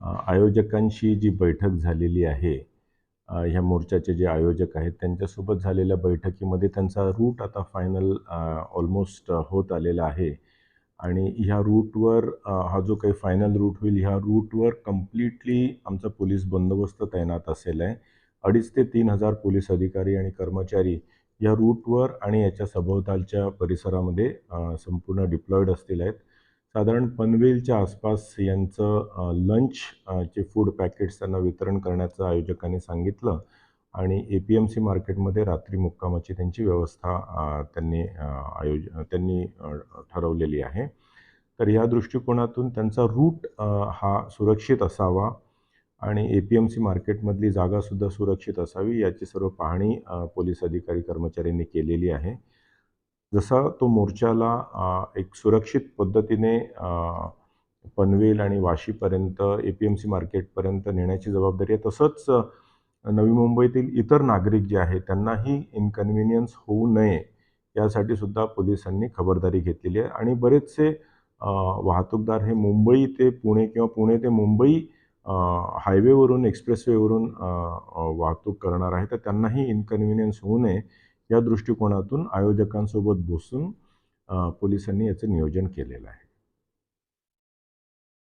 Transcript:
आयोजकांशी जी बैठक झालेली आहे, ह्या मोर्चाचे जे आयोजक आहेत त्यांच्यासोबत झालेल्या बैठकीमध्ये त्यांचा रूट आता फायनल ऑलमोस्ट होत आलेला आहे आणि ह्या रूटवर हा जो काही फायनल रूट होईल, ह्या रूटवर कंप्लीटली आमचा पोलीस बंदोबस्त तैनात असेल आहे. 2,500 ते 3,000 पोलीस अधिकारी आणि कर्मचारी या रूटवर आणि याच्या सभोवतालच्या परिसरामध्ये संपूर्ण डिप्लॉईड असतील आहेत. साधारण पनवेलच्या आसपास यांचं लंच चे फूड पॅकेट्स त्यांना वितरण करण्याचं आयोजकांनी सांगितलं आणि APMC मार्केटमध्ये रात्री मुक्कामाची त्यांची व्यवस्था त्यांनी ठरवलेली आहे. तर या दृष्टिकोनातून त्यांचा रूट हा सुरक्षित असावा आणि APMC मार्केटमधली जागासुद्धा सुरक्षित असावी याची सर्व पाहणी पोलीस अधिकारी कर्मचाऱ्यांनी केलेली आहे. जसा तो मोर्चाला एक सुरक्षित पद्धतीने पनवेल आणि वाशीपर्यंत APMC मार्केटपर्यंत नेण्याची जबाबदारी आहे, तसंच नवी मुंबईतील इतर नागरिक जे आहेत त्यांनाही इनकन्व्हिनियन्स होऊ नये यासाठी सुद्धा पोलिसांनी खबरदारी घेतलेली आहे आणि बरेचसे वाहतूकदार हे मुंबई ते पुणे किंवा पुणे ते मुंबई हायवेवरून एक्सप्रेसवेवरून वाहतूक करणार आहे, तर त्यांनाही इनकन्व्हिनियन्स होऊ नये या दृष्टिकोनातून आयोजकांसोबत बसून पोलिसांनी याचं नियोजन केलेलं आहे.